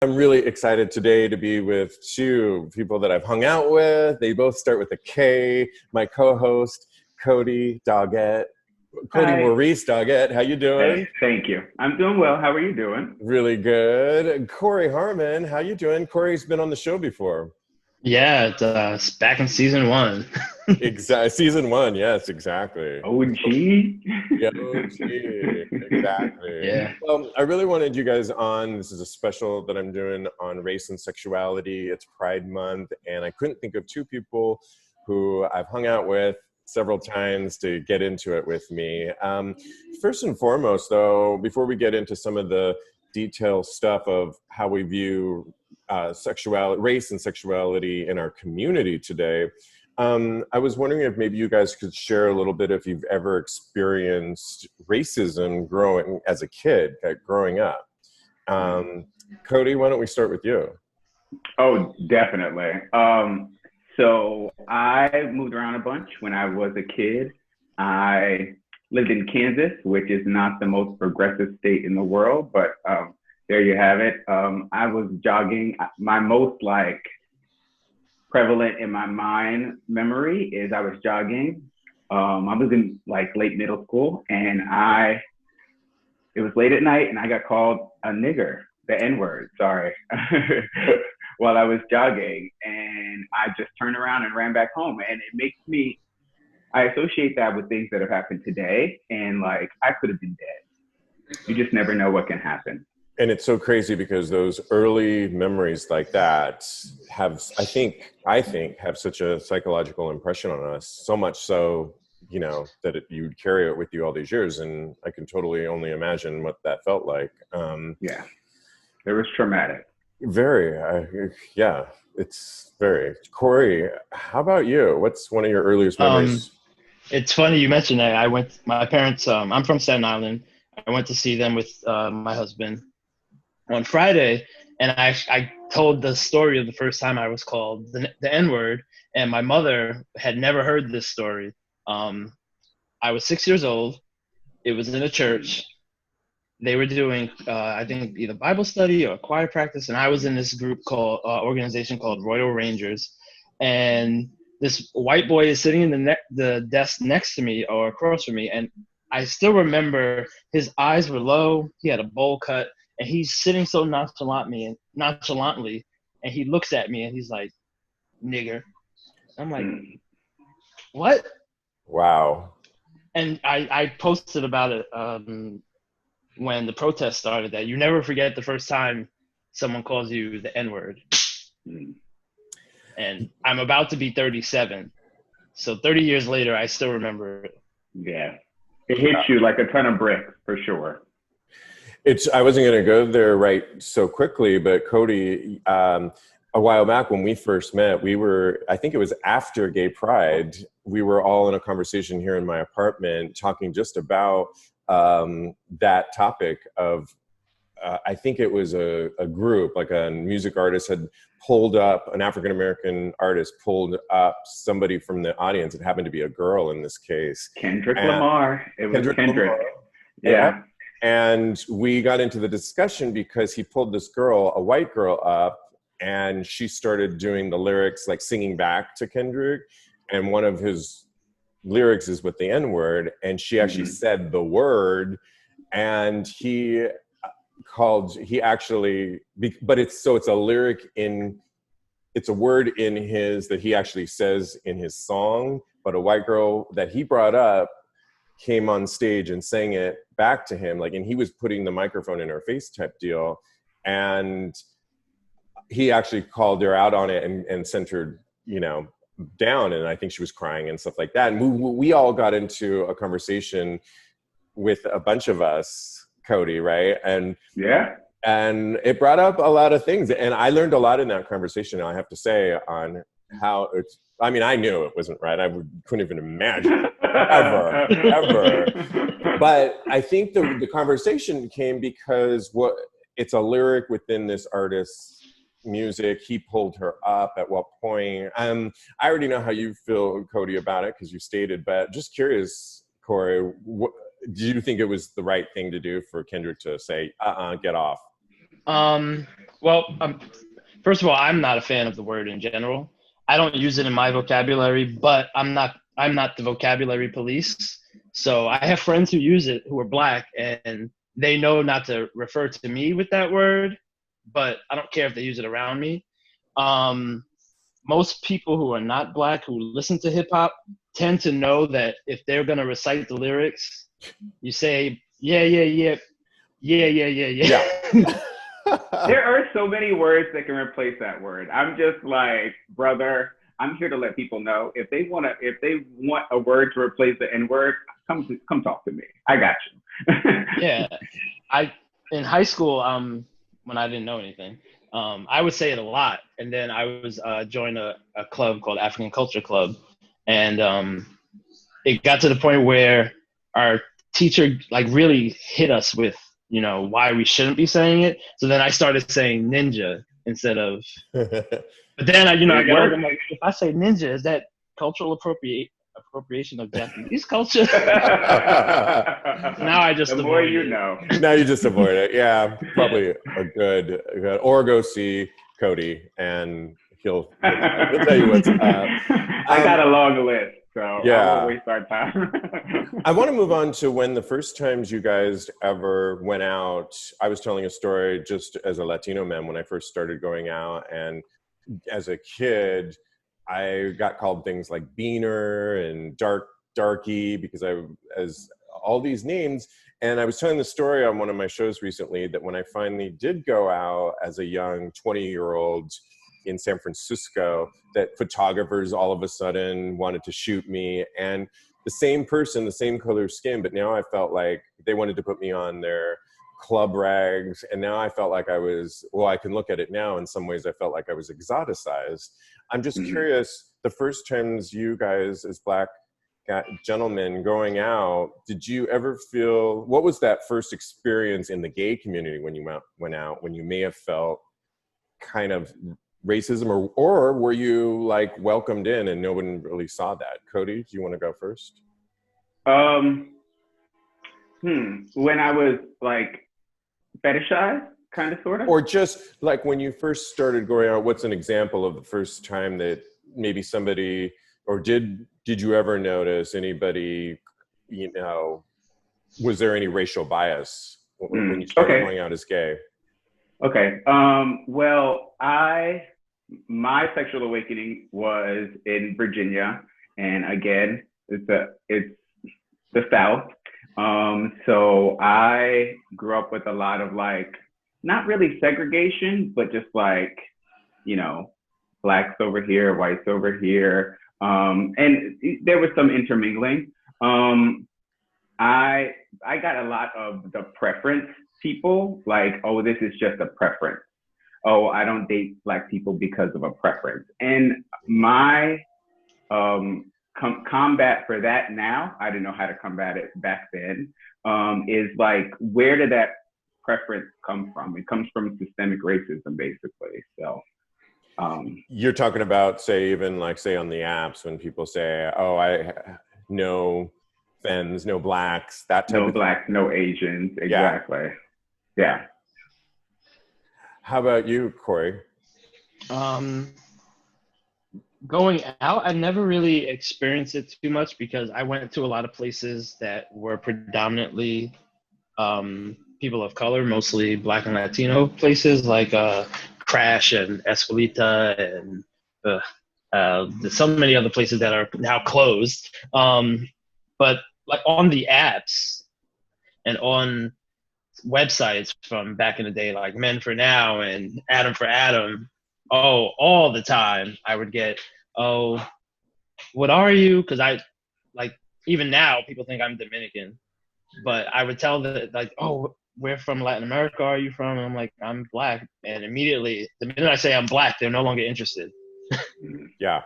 I'm really excited today to be with two people that I've hung out with. They both start with a K. My co-host, Kodi Doggette. Kodi Hi. Maurice Doggette. How you doing? Thank you. I'm doing well. How are you doing? Really good. Kory Harmon. How you doing? Kory's been on the show before. Yeah, it's back in season one. Season one. Yes, exactly. OG? Yeah, OG. Exactly. Yeah. Well, I really wanted you guys on. This is a special that I'm doing on race and sexuality. It's Pride Month, and I couldn't think of two people who I've hung out with several times to get into it with me. First and foremost, though, before we get into some of the detailed stuff of how we view sexuality, race and sexuality in our community today, I was wondering if maybe you guys could share a little bit if you've ever experienced racism growing as a kid, growing up. Kodi, why don't we start with you? Oh, definitely. So I moved around a bunch when I was a kid. I lived in Kansas, which is not the most progressive state in the world, but there you have it. I was jogging. My most prevalent in my mind memory is I was jogging. I was in late middle school, and it was late at night, and I got called a nigger, the N-word, sorry, while I was jogging, and I just turned around and ran back home. And it makes me, I associate that with things that have happened today, and I could have been dead. You just never know what can happen. And it's so crazy because those early memories like that have, I think, have such a psychological impression on us, so much so, that you'd carry it with you all these years. And I can totally only imagine what that felt like. Yeah, it was traumatic. Very, yeah, it's very. Kory, how about you? What's one of your earliest memories? It's funny you mentioned that. My parents, I'm from Staten Island. I went to see them with my husband on Friday, and I told the story of the first time I was called the N-word, and my mother had never heard this story. I was 6 years old. It was in a church. They were doing, I think, either Bible study or choir practice, and I was in this group organization called Royal Rangers, and this white boy is sitting in the desk next to me or across from me, and I still remember his eyes were low. He had a bowl cut, and he's sitting so nonchalantly, and he looks at me and he's like, "Nigger." I'm like, "What?" Wow. And I posted about it when the protest started, that you never forget the first time someone calls you the N-word. And I'm about to be 37. So 30 years later, I still remember it. Yeah. It hits you like a ton of bricks, for sure. I wasn't going to go there right so quickly, but Kodi, a while back when we first met, I think it was after Gay Pride, we were all in a conversation here in my apartment talking just about that topic of, I think it was a group, like a music artist had pulled up, an African-American artist pulled up somebody from the audience. It happened to be a girl in this case. Kendrick Lamar. It was Kendrick. Yeah. And we got into the discussion because he pulled this girl, a white girl, up, and she started doing the lyrics, like singing back to Kendrick. And one of his lyrics is with the N-word, and she actually said the word, and but it's a lyric it's a word in his that he actually says in his song, but a white girl that he brought up came on stage and sang it back to him, and he was putting the microphone in her face type deal, and he actually called her out on it and sent her, down, and I think she was crying and stuff like that. And we all got into a conversation with a bunch of us, Kodi, right? And yeah, and it brought up a lot of things, and I learned a lot in that conversation, I have to say, on how it's. I mean, I knew it wasn't right. Couldn't even imagine ever. But I think the conversation came because it's a lyric within this artist's music. He pulled her up at what point. I already know how you feel, Kodi, about it because you stated, but just curious, Kory, do you think it was the right thing to do for Kendrick to say, get off? Well, first of all, I'm not a fan of the word in general. I don't use it in my vocabulary, but I'm not the vocabulary police. So I have friends who use it who are Black, and they know not to refer to me with that word, but I don't care if they use it around me. Most people who are not Black who listen to hip hop tend to know that if they're going to recite the lyrics, you say, yeah, yeah, yeah, yeah, yeah, yeah, yeah. Yeah. There are so many words that can replace that word. I'm just like, brother, I'm here to let people know if they want a word to replace the N word, come talk to me. I got you. Yeah, in high school, when I didn't know anything, I would say it a lot, and then I was joined a club called African Culture Club, and it got to the point where our teacher like really hit us with why we shouldn't be saying it. So then I started saying ninja instead of. But then I'm like, if I say ninja, is that cultural appropriation of Japanese culture? Now I just the more avoid you it. know. Now you just avoid it. Yeah, probably a good. Or go see Kodi, and he'll tell you what's up. I got a long list, so yeah. I won't waste our time. I want to move on to when the first times you guys ever went out. I was telling a story just as a Latino man when I first started going out, and as a kid, I got called things like beaner and darky because as all these names. And I was telling the story on one of my shows recently that when I finally did go out as a young 20-year-old in San Francisco, that photographers all of a sudden wanted to shoot me, and the same person, the same color skin, but now I felt like they wanted to put me on their club rags, and now I felt like I can look at it now, in some ways I felt like I was exoticized. I'm just curious, the first times you guys as Black gentlemen going out, did you ever feel, what was that first experience in the gay community when you went out, when you may have felt kind of racism, or were you like welcomed in and no one really saw that? Kodi, do you want to go first? When I was like fetishized, kind of, sort of? Or just like when you first started going out, what's an example of the first time that maybe somebody, or did you ever notice anybody, was there any racial bias when you started going out as gay? Okay. Well, my sexual awakening was in Virginia, and again, it's the South. So I grew up with a lot of like, not really segregation, but just like, Blacks over here, whites over here. And there was some intermingling. I got a lot of the preference people, like, oh, this is just a preference. Oh, I don't date Black people because of a preference. And my combat for that now, I didn't know how to combat it back then, is like, where did that preference come from? It comes from systemic racism, basically. So you're talking about, say, even like, say, on the apps when people say, oh, no femmes, no Blacks, that type of Blacks, no Asians. Exactly. Yeah. How about you, Kory? Going out, I never really experienced it too much because I went to a lot of places that were predominantly people of color, mostly Black and Latino places like Crash and Escolita and there's so many other places that are now closed. But like on the apps and on websites from back in the day, like Men for Now and Adam for Adam, all the time I would get, oh, what are you? Because I, like, even now people think I'm Dominican, but I would tell them like, oh, where from Latin America are you from? And I'm like, I'm Black. And immediately, the minute I say I'm Black, they're no longer interested. Yeah.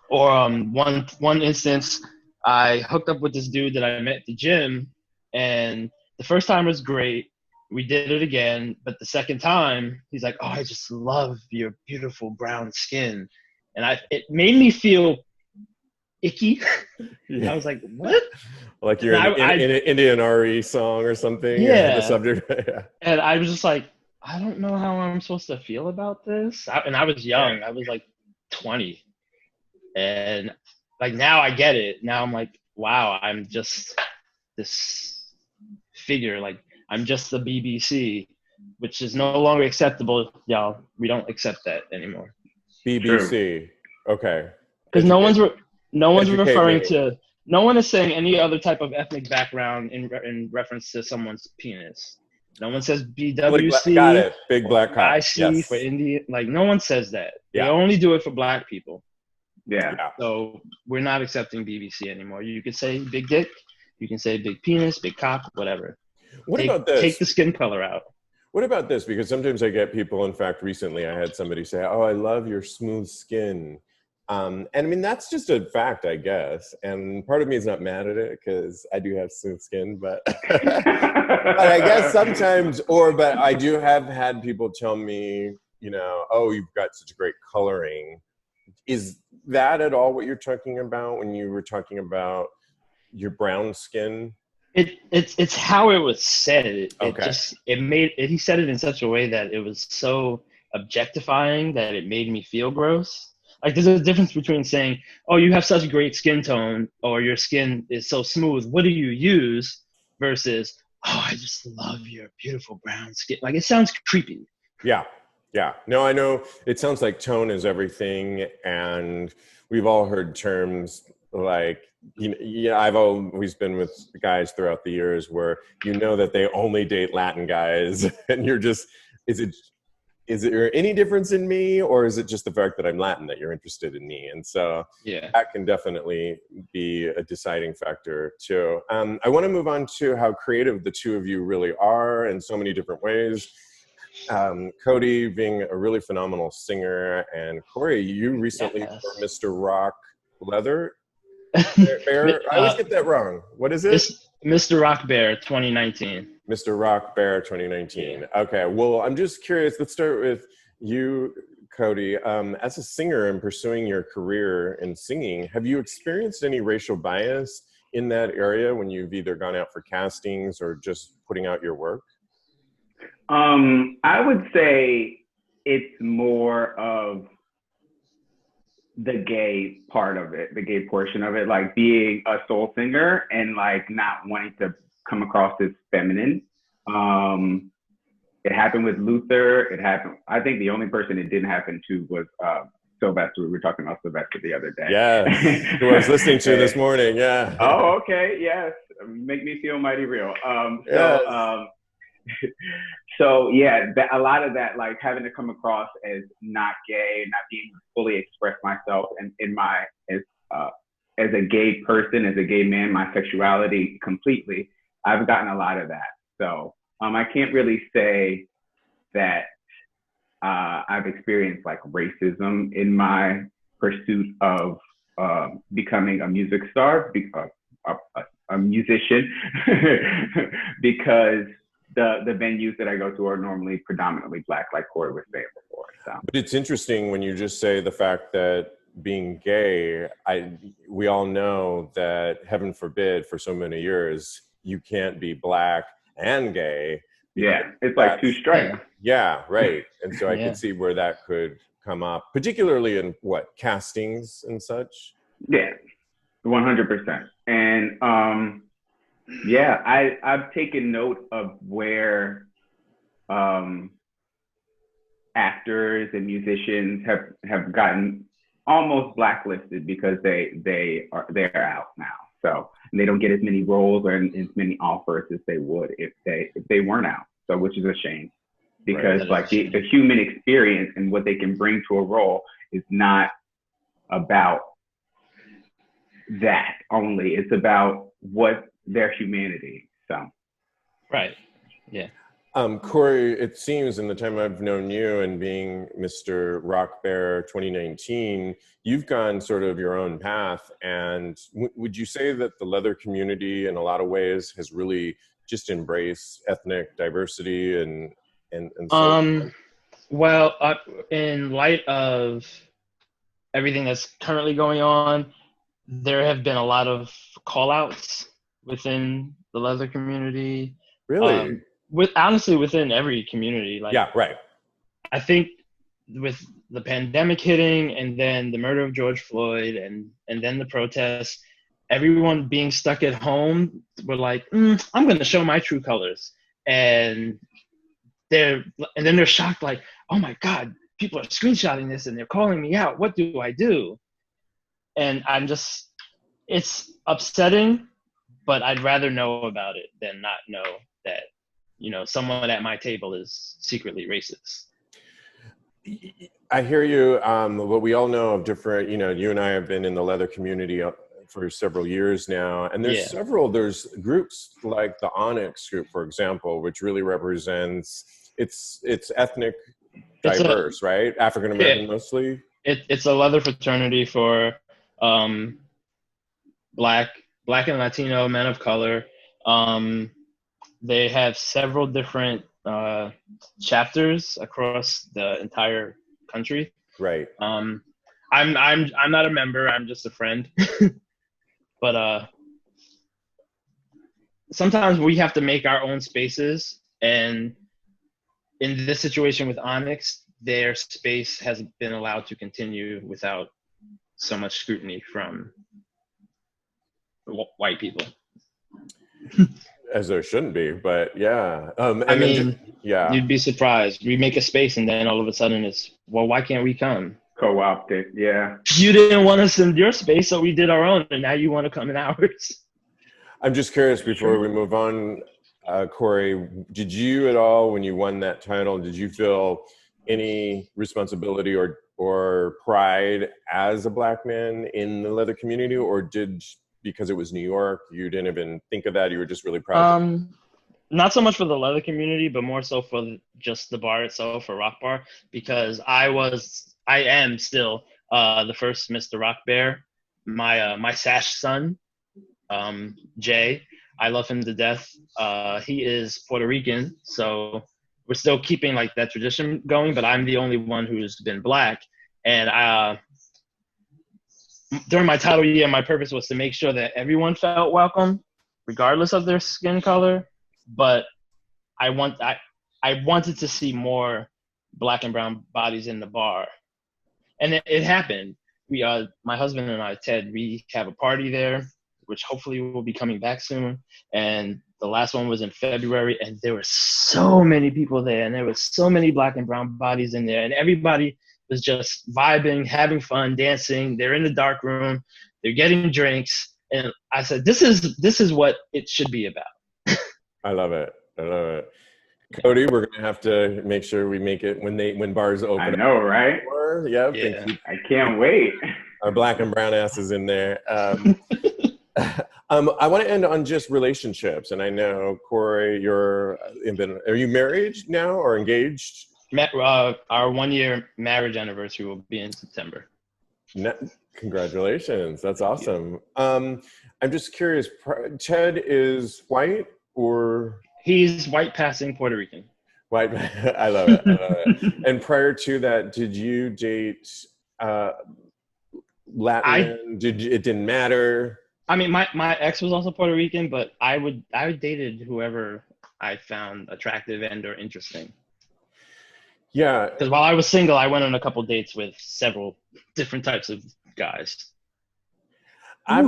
Or one instance, I hooked up with this dude that I met at the gym, and the first time was great. We did it again, but the second time, he's like, oh, I just love your beautiful brown skin. And it made me feel icky. Yeah. I was like, what? Like you're in an Indian RE song or something. Yeah. The subject. Yeah. And I was just like, I don't know how I'm supposed to feel about this. And I was young. I was like 20. And like now I get it. Now I'm like, wow, I'm just this figure. Like I'm just the BBC, which is no longer acceptable, y'all. We don't accept that anymore. BBC. Okay. Because no one's Educate referring me. to, no one is saying any other type of ethnic background in reference to someone's penis. No one says Got BWC it. Big or black cock. IC for Yes. Indian. Like no one says that. They Yeah. only do it for black people. Yeah. So we're not accepting BBC anymore. You can say big dick, you can say big penis, big cock, whatever. About this? Take the skin color out. What about this? Because sometimes I get people, in fact, recently I had somebody say, oh, I love your smooth skin. And I mean, that's just a fact, I guess. And part of me is not mad at it because I do have smooth skin, but, but I guess sometimes, but I do have had people tell me, you know, oh, you've got such great coloring. Is that at all what you're talking about when you were talking about your brown skin? It's how it was said. Okay. He said it in such a way that it was so objectifying that it made me feel gross. Like there's a difference between saying, oh, you have such great skin tone or your skin is so smooth, what do you use? Versus, oh, I just love your beautiful brown skin. Like it sounds creepy. Yeah. No, I know it sounds like tone is everything. And we've all heard terms like, I've always been with guys throughout the years where you know that they only date Latin guys. And you're just, is there any difference in me, or is it just the fact that I'm Latin that you're interested in me? And so that can definitely be a deciding factor too. I want to move on to how creative the two of you really are in so many different ways. Kodi being a really phenomenal singer, and Kory, you recently were Mr. Rock Leather Bear. I always get that wrong. What is it? Mr. Rock Bear 2019. Mr. Rock Bear 2019. Okay, well, I'm just curious. Let's start with you, Kodi. As a singer and pursuing your career in singing, have you experienced any racial bias in that area when you've either gone out for castings or just putting out your work? I would say it's more of the gay part of it, the gay portion of it, like being a soul singer and like not wanting to come across as feminine. It happened with Luther. It happened. I think the only person it didn't happen to was Sylvester. We were talking about Sylvester the other day. Yes, who I was listening to this morning. Yeah. Oh, okay. Yes. Make me feel mighty real. So yeah, a lot of that, like having to come across as not gay, not being able to fully express myself and as a gay person, as a gay man, my sexuality completely, I've gotten a lot of that. So I can't really say that I've experienced like racism in my pursuit of becoming a music star, a musician, because the venues that I go to are normally predominantly Black, like Kory was saying before. So. But it's interesting when you just say the fact that being gay, we all know that, heaven forbid, for so many years, you can't be Black and gay. Yeah, it's like two strikes. Yeah, right. And so I could see where that could come up, particularly in castings and such? Yeah, 100%. And I've taken note of where actors and musicians have gotten almost blacklisted because they're out now. So they don't get as many roles or as many offers as they would if they weren't out. So which is a shame, because the human experience and what they can bring to a role is not about that only. It's about what their humanity. So right. Yeah. Kory, it seems in the time I've known you and being Mr. Rock Bear 2019, you've gone sort of your own path. And would you say that the leather community in a lot of ways has really just embraced ethnic diversity and so well, in light of everything that's currently going on, there have been a lot of call outs within the leather community. Really? honestly within every community. Like, Yeah, right. I think with the pandemic hitting and then the murder of George Floyd and then the protests, everyone being stuck at home were like, I'm going to show my true colors. And then they're shocked, like, oh my God, people are screenshotting this and they're calling me out. What do I do? And it's upsetting, but I'd rather know about it than not know that, someone at my table is secretly racist. I hear you. What we all know of different, you and I have been in the leather community for several years now, and there's groups like the Onyx group, for example, which really represents it's ethnic diverse, right? African American mostly. It's a leather fraternity for black and Latino men of color. They have several different chapters across the entire country. Right. I'm not a member. I'm just a friend. But sometimes we have to make our own spaces, and in this situation with Onyx, their space has been allowed to continue without so much scrutiny from white people. As there shouldn't be, but yeah. You'd be surprised. We make a space and then all of a sudden it's, well, why can't we come? Co-opted, yeah. You didn't want us in your space, so we did our own, and now you want to come in ours. I'm just curious, before we move on, Kory, did you at all, when you won that title, did you feel any responsibility or pride as a black man in the leather community, or because it was New York, you didn't even think of that, you were just really proud? Not so much for the leather community, but more so for just the bar itself, for Rock Bar, because I am still the first Mr. Rock Bear. My Sash son, Jay, I love him to death. He is Puerto Rican, so we're still keeping like that tradition going, but I'm the only one who's been black. And during my title year, my purpose was to make sure that everyone felt welcome, regardless of their skin color. But I wanted to see more black and brown bodies in the bar. And it happened. My husband and I, Ted, we have a party there, which hopefully will be coming back soon. And the last one was in February, and there were so many people there, and there were so many black and brown bodies in there, and everybody was just vibing, having fun, dancing. They're in the dark room, they're getting drinks, and I said, "This is what it should be about." I love it. Kodi, we're gonna have to make sure we make it when bars open. I know, right? Yep. Yeah. I can't wait. Our black and brown asses in there. I want to end on just relationships, and I know, Kory, are you married now or engaged? Our 1 year marriage anniversary will be in September. Congratulations, that's awesome. I'm just curious, Ted is white or? He's white passing Puerto Rican. White, I love it. And prior to that, did you date Latin? It didn't matter? I mean, my ex was also Puerto Rican, but I dated whoever I found attractive and or interesting. Yeah. Because while I was single, I went on a couple dates with several different types of guys. I've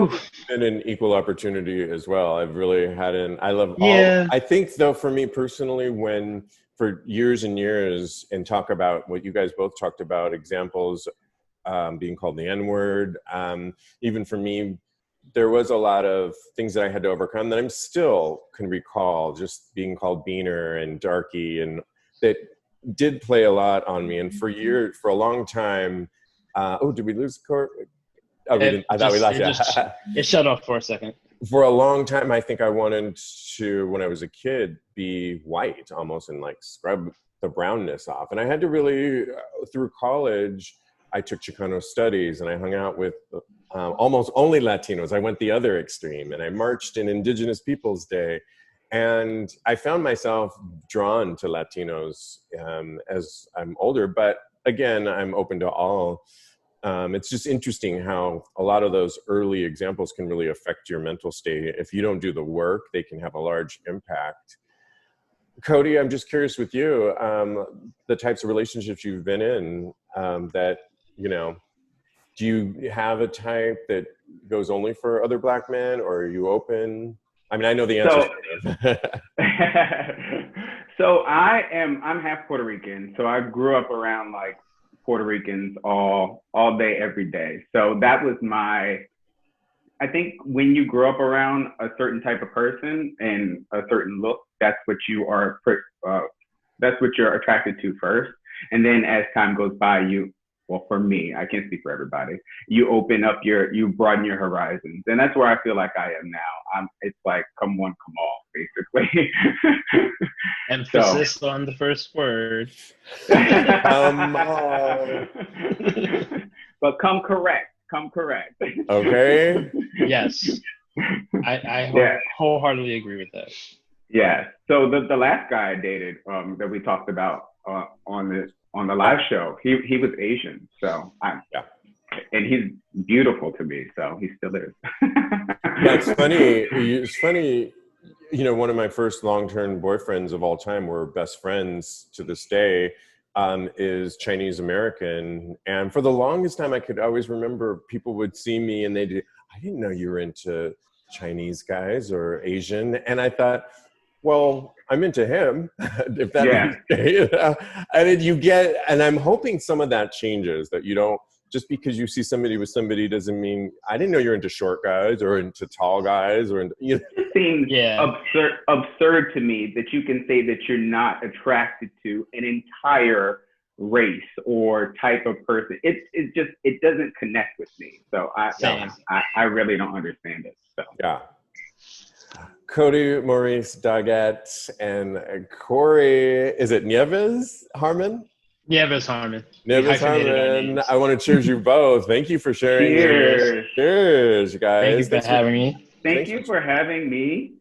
been an equal opportunity as well. I've really had I think though, for me personally, for years and years, and talk about what you guys both talked about, examples, being called the N-word, even for me, there was a lot of things that I had to overcome that I'm still can recall, just being called Beaner and Darky, and that did play a lot on me. And for a long time, did we lose Kory? Oh, we didn't. I thought we lost you. It shut off for a second. For a long time, I think I wanted to, when I was a kid, be white almost and like scrub the brownness off. And I had to really, through college, I took Chicano studies and I hung out with almost only Latinos. I went the other extreme and I marched in Indigenous Peoples Day. And I found myself drawn to Latinos as I'm older. But again, I'm open to all. It's just interesting how a lot of those early examples can really affect your mental state. If you don't do the work, they can have a large impact. Kodi, I'm just curious with you, the types of relationships you've been in, that, you know, do you have a type that goes only for other Black men, or are you open? I mean, I know the answer. So I'm half Puerto Rican. So I grew up around like Puerto Ricans all day, every day. So that was I think when you grow up around a certain type of person and a certain look, that's what you're attracted to first. And then as time goes by, well, for me, I can't speak for everybody, you broaden your horizons. And that's where I feel like I am now. It's like, come one, come all, basically. Emphasis on the first word. Come on. But come correct. Okay. Yes. I wholeheartedly agree with that. Yeah. So the last guy I dated, that we talked about on the live show, he was Asian. So and he's beautiful to me. So he still is. Yeah, it's funny. It's funny. You know, one of my first long-term boyfriends of all time, we're best friends to this day, is Chinese American. And for the longest time, I could always remember people would see me and I didn't know you were into Chinese guys or Asian. And I thought, well, I'm into him, if that means, and I'm hoping some of that changes, that you don't, just because you see somebody with somebody doesn't mean, I didn't know you're into short guys or into tall guys or into, you know. It seems absurd to me that you can say that you're not attracted to an entire race or type of person. It doesn't connect with me. So I really don't understand it. So yeah. Kodi, Maurice, Doggette, and Kory, is it Nieves Harmon? Nieves Harmon. Nieves Harmon. I want to cheers you both. Thank you for sharing. Cheers. Cheers, guys. Thank you for having me. Thank you for having me.